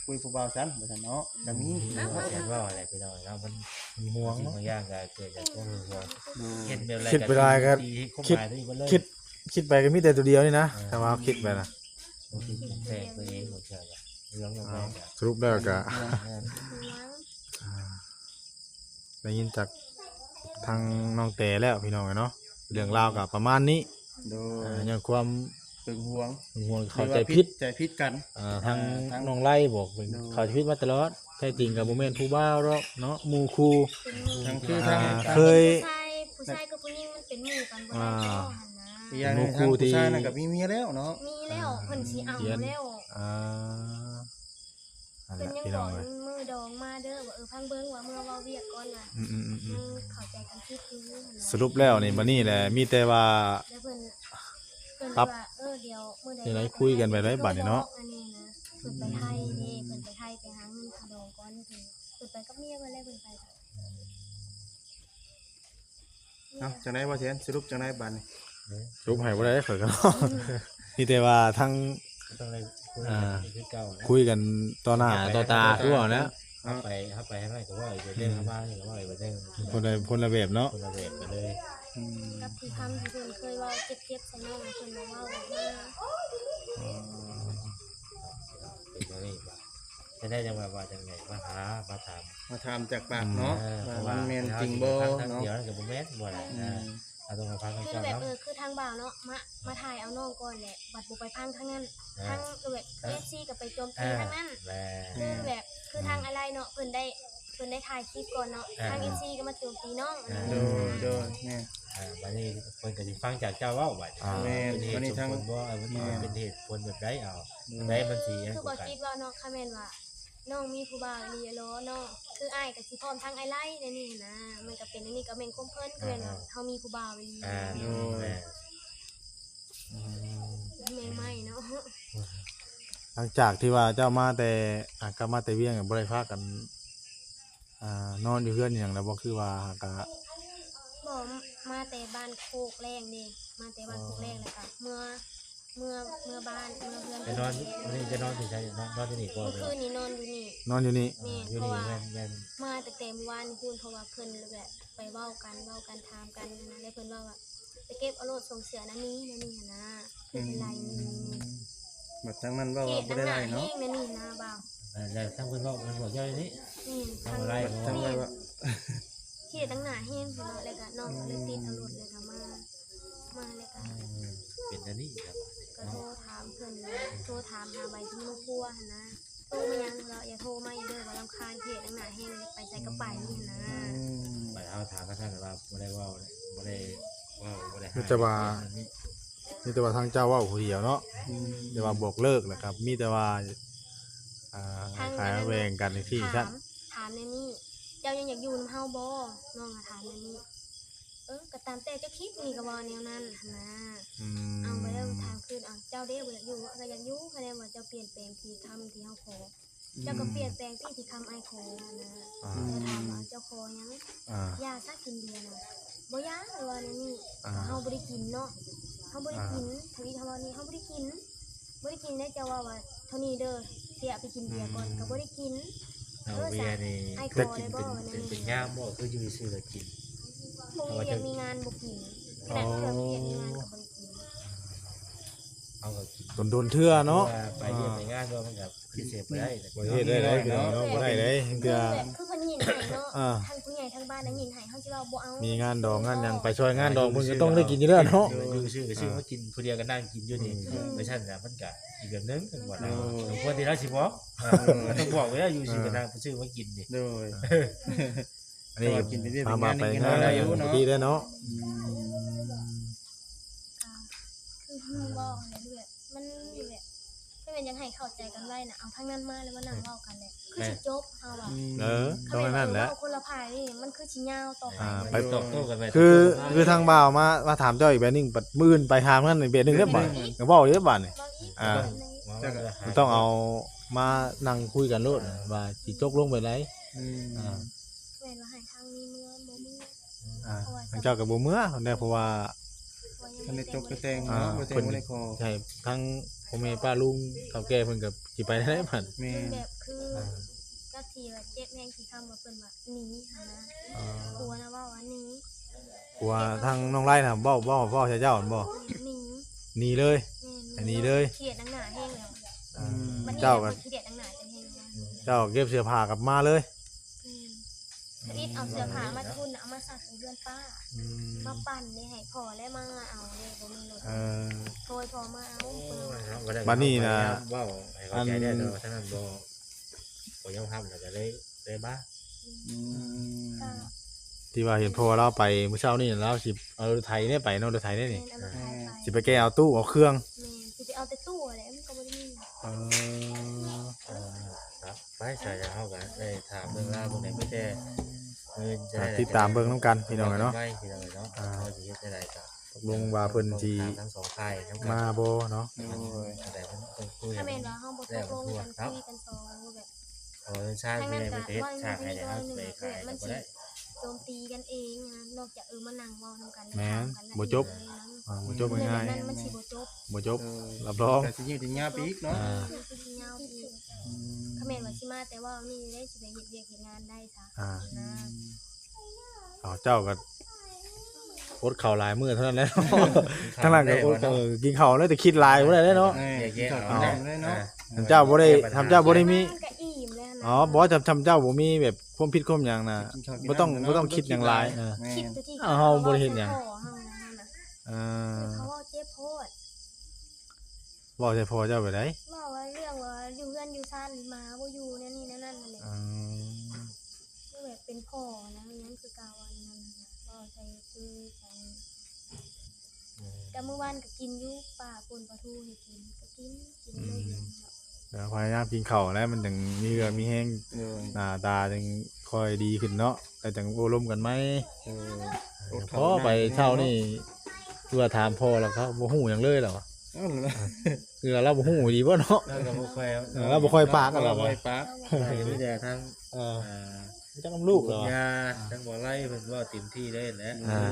คุยผู้บ่าวซั่นว่าซั่นเนาะก็มี เห็นว่าอะไรพี่น้อยเนาะมัน ห่วง สิ่ง เนาะ บางอย่างก็เกิดจากความหวง ดู เห็นแบบอะไร คิดไปได้ก็คิด คิด คิดไปก็มีแต่ตัวเดียวนี่นะแต่ว่าคิดไปนะ แต่ตัวเองหมดเลยเรื่องอย่างไร สรุปแล้วก็ ห่วง ได้ยินจากทางน้องแต่แล้วพี่น้องเนาะเรื่องราวก็ประมาณนี้ โดย ยังความ ตึงห่วง ห่วงเข้าใจผิด ใจผิดกัน ทางน้องไล่บอกเป็นเข้าใจผิดมาตลอดแท้จริงก็บ่แม่นผู้บ่าวหรอกเนาะหมู่ครู ทางคือทาง เคย ผู้ชายกับผู้หญิงมันเป็นหมู่กันบ่ได้ก็หั่นนะ อีกอย่างหนึงทางผู้ชายนั่นก็มีเมียแล้วเนาะ มีแล้วเพิ่นสิเอาแล้ว อ่าอัน เพิ่น นั้น ยัง พี่ บ น้ อ อก งเลย มือดองมาเด้อว่าพังเบิ่งว่าเมื่อเว้าเวียกก่อนน่ะ เข้าใจกันคือหั่นนะ สรุปแล้วนี่บัดนี้แหละมีแต่ว่า แล้วเพิ่น ครับ ว่าเดี๋ยวมื้อใด เดี๋ยวไหนคุยกันไปไว้บัดนี้เนาะ อันนี้นะ พิ่นไปไทยเด้เพิ่นไปไทยไปหาเงินค่าดองก่อนเพิ่นไปกับเมียเพิ่นแล้วเพิ่นไปกับ เอ้าจังได๋บ่เสียนสรุปจังได๋บัดนี้ รูปให้บ่ได้ข่อยก็ มีแต่ว่าทั้ง ต้องได้คุย อ่า คือเก่านะ คุยกันต่อหน้าต่อตาคือว่านะ เข้าไปให้ไม่ก็ว่าอีกเรื่องเข้ามาก็ว่าอีกเรื่อง คนละแบบเนาะ คนละแบบไปเลย อืม กับที่คำที่เพิ่นเคยเว้าเจ็บๆใส่น้องเพิ่นบ่เว้าออกมา เป็นเรื่องว่าจะได้จังว่าจังไงมาหามาถาม มาถามจากปากเนาะว่ามันแม่นจริงบ่ เนาะ เนาะ เดี๋ยวนั่นก็บ่แม่นบ่ล่ะ อืม เอาต้องมาฟังกัน คือ ก่อน แบบ เนาะ คือทางบ่าวเนาะมาถ่ายเอาน้องก่อนแหละบัดบ่ไปพังทางนั้นทางแบบ FC ก็ไปโจมตีทางนั้น แล้ คือแบบคือทางอะไรเนาะเพิ่นได้ถ่ายคลิปก่อนเนาะทาง FC ก็มาโจมตีน้อง โดยแม่ บัดนี้เพิ่นก็สิฟังจากเจ้าเว้าบัด แม่น เป็นเห วัน ตุ นี้ ผ ทั้ง ลบ่มันเป็นเหตุผลแบบใดเอาได้มันสิ คือ ก บ่ ว่ากัน คิดว่าเนาะค่ะแม่นว่าน้องมีผู้บ่าวอีหลีโลเนาะคืออ้ายก็สิพร้อมทางไอ้ไล่ในนี่นะมันก็เป็นอันนี้ก็แม่นคมเพิ่นคือว่าเฮามีผู้บ่าวอีหลี แม่ แม่งไม่เนาะ หลังจากที่ว่าเจ้ามาแต่กลับมาแต่เวียงก็บ่ได้พากันนอนอยู่เฮือนอหย่างแล้วบ่คือว่าก็ บ่มาแต่บ้านโคกแรงเด้มาแต่บ้านโคกแรงแล้วก็เมื่อบ้านเมื่อเพื่อน จะนอนวันนี้จะนอนที่ใช่นอนที่นี่ก่อน เมื่อคืนนี้นอนอยู่นี่ นอนอยู่นี่ แม่ อยู่ เพราะ นี่ ว่า แม่น มาแต่เต็มอวันพูนเพราะว่าเพิ่นแบบไปเว้ากันถามกันนะแล้วเพิ่นว่าว่าไปเก็บเอาโลดส่งเสือนั่นนี่นะเพิ่นเป็นไรนี่ บัดทั้งนั้นว่า เข ว่า ต บ่ ทั้ง ได้ หน้า ไล่ แห้ เนาะ งนั่นนี่นะบ่าว แล้วทั้งเพิ่นบอกมันบอกเจ้าอย่างนี้ นี่ ทำอะไร ทั้งว่าว่า เขตทั้งหน้าแห้งเพิ่นว่าแล้วก็น้องก็เลยติดเอารถเลยก็มาแล้วก็ เป็นอันนี้ครับ ก็โทรถามเพิ่นโทรถามหาใบที่มันครัวหั่นนะโทรมายังเราอย่าโทรมาอีกเด้อว่าลำคาญเขตทั้งหน้าแห้งไปใส่กระป๋านี่นะ ไปเอาถามท่านว่าบ่ได้ว่าบ่ได้ว่าบ่ได้ มีแต่ว่าทางเจ้าเว้าผู้เดียวเนาะแต่ว่าบอกเลิกนะครับมีแต่ว่าขายแบ่งกันในที่ชั้น ถามในนี่เจ้ายังอยากอยู่นำเฮาบ่น้องก็ถามในนี่ก็ตามแต่เจ้าคิดนี่ก็บ่แนวนั้นหั่นนะ เอาไปแล้วถามคืนเจ้าเด้บ่อยากอยู่ก็อยากอยู่คะแนนว่าเจ้าเปลี่ยนแปลงที่คำที่เฮาขอเจ้าก็เปลี่ยนแปลงที่คำไอ้ขอนะจะถามว่าเจ้าขอยังยาซักกินเบียร์นะบ่ยาเลยว่านี่เฮาบ่ได้กินเนาะเฮาบ่ได้กินทวีทำวันนี้เฮาบ่ได้กินได้เจ้าว่าเท่านี้เด้อเสียไปกินเบียร์ก่อนก็บ่ได้กิน เอาเบียร์นี่ ไอ้ข จะ อ กิ ได้ น บ่ เป็นย่ามบ่คืออยู่ซื่อแล้วกิน พรุ่งนี้ยังมีงานบ่กินขนาดเพื่อนมีงานก็บ่ได้กิน เอาก็กิน โดนเทื่อเนาะ ไปเรียนไปงานก็มันก็ปฏิเสธบ่ได้ บ่เฮ็ดได้เลยพี่น้องเนาะบ่ได้เลยเทื่อ คือเพิ่นยินให้เนาะทางผู้ใหญ่ทางบ้านได้ยินให้เฮาสิว่าบ่เอา มีงานดองงานหยังไปช่วยงานดองเพิ่นก็ต้องได้กินอยู่แล้วเนาะ อยู่ซื่อก็ซื่อว่ากินผู้เดียวก็นั่งกินอยู่นี่ไม่ใช่น่ะมันก็อีกแบบนึงกันบ่ได้คนที่เราสิบอกต้องบอกไว้ว่าอยู่ซื่อก็นั่งซื่อว่ากินนี่ โดย อันนี้ กินไปเรื่อย พามาไป กิน งาน ได้ ได้ อ อยู่ ยู่ เนาะ ดีได้เนาะ คือว่าอะไรด้วยมันแบบไม่เป็นยังให้เข้าใจกันไว้นะเอาทั้งนั้นมาแล้วมานั่งเว้ากันแหละคือสิจบเฮาอ่ะ ต้องนั่นแหละ คนละภายนี่มันคือสิยาวต่อไป ไป ตอบโต้กันไป คือทางบ่าวมาถามเจ้าอีกแบบนึงบัดมื้ออื่นไปถามกันอีกแบบนึงเด้อบัดก็เว้าเด้อบัดนี่ ต้องเอามานั่งคุยกันโลดว่าสิจกลงไปไหน แม่นว่าให้ทางมีเมื่อบ่มี ทางเจ้าก็บ่เมื่อแน่เพราะว่า ท่านได้ตกกระแตงเนาะบ่แตงบ่ได้คอ ใช่ทั้งพ่อแม่ป้าลุงเฒ่าแก่เพิ่นก็สิไปได้บัด แม่ แบบคือก็ทีว่าเจ็บแรงที่คำว่าเพิ่นว่าหนีหั่นนะกลัวนะว่าหนี กลัวทางน้องไร่น่ะเว้าใช่เจ้าบ่ หนี หนีเลย อันนี้เลย เขียดนังหนาแห้งแล้ว เจ้าก็ เขียดนังหนาจะแห้งแล้ว เจ้าเก็บเสื้อผ้ากลับมาเลย ถ้าอีทเอาเสื้อผ้ามาทุนเอามาซักเดือนป้ามาปั่นนี่ให้พอแล้วมาเอาเนี่ยบ่มีรถโทยพอมาเอา บัดนี้นะ ว่าให้เข้าใจได้เนาะท่านนั้นบ่ยอมรับแล้วก็เลยบ้า ที่ว่าเห็นพ่อเราไปมื้อเช้านี่เราสิเอารถไถเนี่ยไปเนาะรถไถเนี่ยนี่ แม่นเอามา สิไปแก้เอาตู้เอาเครื่อง แม่นสิไปเอาแต่ตู้อะไรมันก็บ่ได้มี ครับไปใส่เฮาก็ได้ถามเรื่องราวพวกนี้ไม่แต่ติดตามเบิ่งนํกันพี่น้องเนาะ ไม่พี่น้องเนาะเฮาสิเฮ็ดได้ก็ ตกลงว่าเพิ่นสิ ทั้งสองฝ่ายทั้ง มาบ่เนาะ โอ้ย แต่เพิ่นคุ คุย ถ้าแม่นว่าเฮาบ่ตกลงกันคุยกันต่อแบบ โอ้ชาติไม่ได้ไปเฮ็ดชาติให้ได้ครับไปขายก็ได้ โจมตีกันเองนะนอกจากมานั่งเว้านำกัน แม่น ถามกัน บ่จบ บ่จบง่าย นั่นมันสิบ่จบ ๆบ่จบ เออ รับรอง ก็สิยืดถึงยาวไปอีกเนาะ มันคือยาวอีกถ้าแม่นว่าสิมาแต่ว่านี่ได้สิไปเฮ็ดเวียกเฮ็ดงานได้ซะ อ่า นะ เอาเจ้าก็อดข้าวหลายมื้อเท่านั้นแหละ ทั้งหลังก็อดกินข้าวแล้วแต่คิดหลายบ่ได้เนาะ เออ แยกๆ เอา เอา เลยเนาะ ทำเจ้าบ่ได้ทำเจ้าบ่ได้มี มันก็อิ่มแล้วนะ อ๋อบ่ทำเจ้าบ่มีแบบความผิดความหยังน่ะบ่ต้องคิดหยังหลายเออ แม่ คิด น ตัวที่ เฮาบ่ได้เฮ็ดหยัง พ่อเฮานะ เออ เขาเว้าเจ็บโพด บ่ใช่พ่อเจ้าไปได้ เว้าว่าเรื่องว่าอยู่เฮือนอยู่ซ่านมาบ่อยู่นั่นนี่นั่นนั่นแหละ อืม คือแบบเป็นพ่อนะยังคือกาวันนั้นน่ะเว้าใส่คือจังแต่เมื่อวานก็กินอยู่ป่าป่นปลาทูให้กินก็กินเลยเนาะ เดี๋ยวพยายามกินข้าวแล้วมันถึงมีเหือมีแห้ง เออ หน้าตาจึงค่อยดีขึ้นเนาะแต่จังโอ้ลมกันไหม เออ พ่อไปเช้านี่คือว่าถามพ่อแล้วครับบ่ฮู้หยังเลยเหรอ เออเหรอ คือเราบ่ฮู้ดีบ่เนาะ แล้วก็บ่ค่อย เราบ่ค่อยปากกันหรอก บ่ค่อยปาก มีแต่ทั้ง เออ อ่า จักนำลูกเหรอ ยาทั้งบ่ไล่เพิ่นว่าเต็มที่ได้แหละ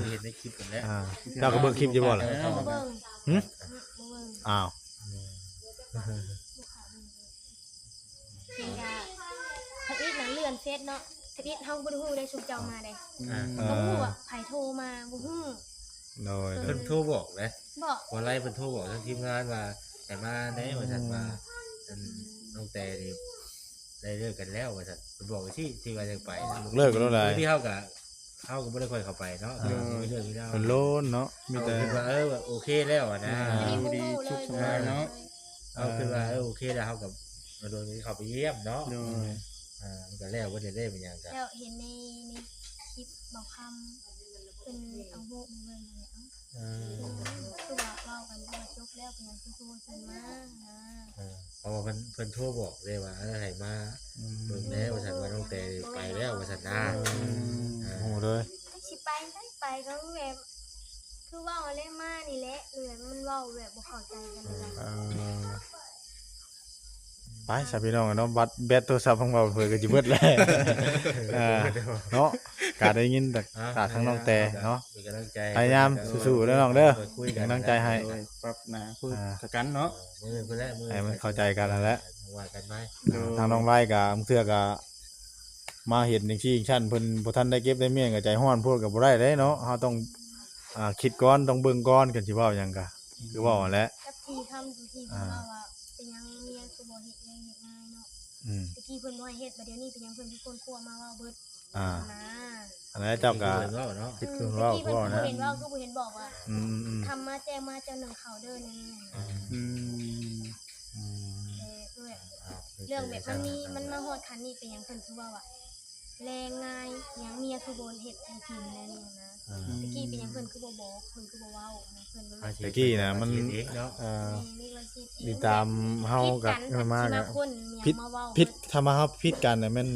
เห็นในคลิปเพิ่นแล้ว อ่าเจ้าก็เบิ่งคลิปอยู่บ่ล่ะ บ่เบิ่ง หึ บ่เบิ่ง อ้าว บ่เข้าเบิ่งเพียงกะทักอีกหนังเลื่อนเฟซเนาะทักอีกเฮาบ่ได้ฮู้ได้ชุมเจ้ามาได้ อ่า บ่ฮู้ว่าไผโทรมาบ่ฮู้ โดย เพิ่นโทรบอกนะ บ่ บ่ไล่เพิ่นโทรบอกทางทีมงานว่าให้มาได้ว่าซั่นว่าอันน้องแต่นี่ได้เลิกกันแล้วว่าซั่นเพิ่นบอกที่ว่าจะไปนะ เลิกกันแล้วหลาย ที่เฮาก็บ่ได้ค่อยเข้าไปเนาะมีเรื่องมีราว เพิ่นโลนเนาะมี เอา แต่ คิดว่าว่าโอเคแล้วอะนะ อ่า อันนี้บ่ฮู้เลย สุขสบายเนาะ เอาคือว่าโอเคแล้วเฮากับมาโดนนี้เข้าไปเยี่ยมเนาะ โดย มันก็แล้วบ่ได้เป็นหยังกัน แล้วเห็นในคลิปเบาคำเพิ่นเอาโบกมาเบิ่งนั่นแหละเอ้าคือว่าเว้ากันว่าจบแล้วเป็นหยังคือโทรเพิ่นมานะ เพราะว่าเพิ่นโทรบอกเลยว่าให้มาเบิ่งแล้วว่าซั่นว่าน้องแต่ไปแล้วว่าซั่นนะ โอ้เลย สิไปได้ไปก็แบบคือเว้าอะไรมานี่แหละเลยมันเว้าแบบบ่เข้าใจกันเลย เออไปสาพี่น้องเนาะบัตรแบตโทรศัพท์ของเราเพิ่นก็สิเบิดแล้วเนาะกาได้ยินแต่จากทางน้องแต่เนาะ เป็นกำลังใจ พยายามสู้ๆเด้อน้องเด้อ คุย เป็นกำลังใจให้ โดยปรับหน้าคุยกันเนาะ มือเพิ่นแล้วมือ ให้มันเข้าใจกันนั่นแหละ ว่ากันไหม ทางน้องไล่กับเทื่อก็มาเห็นจังซี่ชั้นเพิ่นบ่ทันได้เก็บได้เมียนก็ใจร้อนพูดก็บ่ได้เด้เนาะเฮาต้องคิดก่อนต้องเบิ่งก่อนกันสิเว้าหยังก็คือเว้าแหละ กับทีคำดูทีเพิ่นว่าเป็นหยังเมียคือบ่เฮ็ดง่ายเฮ็ดง่ายเนาะ อืม ตะกี้เพิ่นบ่ให้เฮ็ดบัดเดี๋ยวนี้เป็นหยังเพิ่นเป็นคนคั่วมาเว้าเบิด อ่า นะ อันนั้นเจ้าก็ เพิ่นว่าเนาะ คิดคือเว้า ตะกี้ เว้า เพิ่น นะ บ่เห็นเว้าคือบ่เห็นบอกว่า อืม ทำมาแจ้งมาเจ้าหนึ่งเขาเด้อนี่นะ อืม เรื่องแบบมันมาฮอดคันนี้เป็นหยังเพิ่นคือว่าว่าแรงง่ายหยังเมียคือบ่เฮ็ดให้กินแล้วนี่นะตะกี้เป็นหยังเพิ่นคือบ่บอกเพิ่นคือบ่เว้านะเพิ่นบ่ ตะกี้น่ะมัน เองเนาะ นี่ว่าสิ มีตามเฮากับมา สิ ก็ คนเมียมาเว้า ผิดถ้ามาเฮาผิดกันน่ะมัน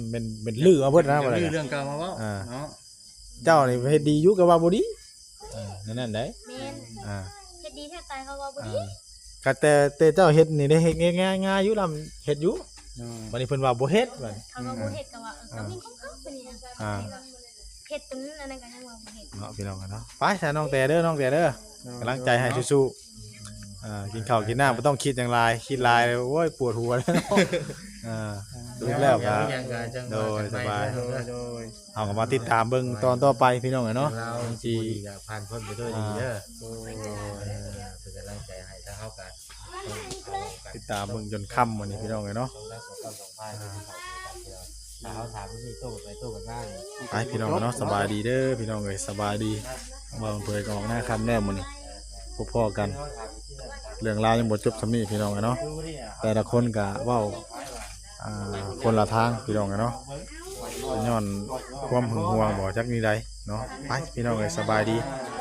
เป็นลือเอาเบิดนะบ่ได้ เรื่องเก่ามาเว้าเนาะ เจ้านี่เฮ็ดดีอยู่ก็ว่าบ่ดีนั่นได้ แม่น อ่า เฮ็ดดีแท้ตายเขาเว้าบ่ดี ก็แต่เจ้าเฮ็ดนี่ได้เฮ็ดง่ายๆอยู่ลำเฮ็ดอยู่บัดนี้เพิ่นว่าบ่เฮ็ดบัด เขาก็บ่เฮ็ดก็ว่าก็มีของเขาเป็นหยังเฮ็ดจนอันนั้นก็ยังว่าบ่เฮ็ด เนาะพี่น้องกันเนาะไปซะน้องแต่เด้อน้องแต่เด้อกำลังใจให้สู้ๆกินข้าวกินน้ำบ่ต้องคิดหยังหลายคิดหลายโอ้ยปวดหัวแล้วเนาะดูแล้วก็ โดยสบาย โดย เอาก็มาติดตามเบิ่งตอนต่อไปพี่น้องเนาะ เรา ที่ ที่ผ่านพ้นไปด้วยดีเด้อเป็นกำลังใจให้ถ้าเฮากัน ติดตามเบิ่งจนค่ำวันนี้พี่น้องเนาะ ต้องรักษาความสัมพันธ์ในที่เขาถ้าเขาถามว่ามีโต้ไปโต้กันได้ ไปพี่น้องเนาะสบายดีเด้อพี่น้องเอ้ยสบายดีมาเผยกองหน้าคำแน่มื้อนี้พบพ่อกัน เรื่องราวยังบ่จบซำนี้พี่น้องเนาะแต่ละคนก็เว้าคนละทางพี่น้องเนาะย้อนความหึงหวงบ่จักนี้ใดเนาะไปพี่น้องเอ้ยสบายดี เ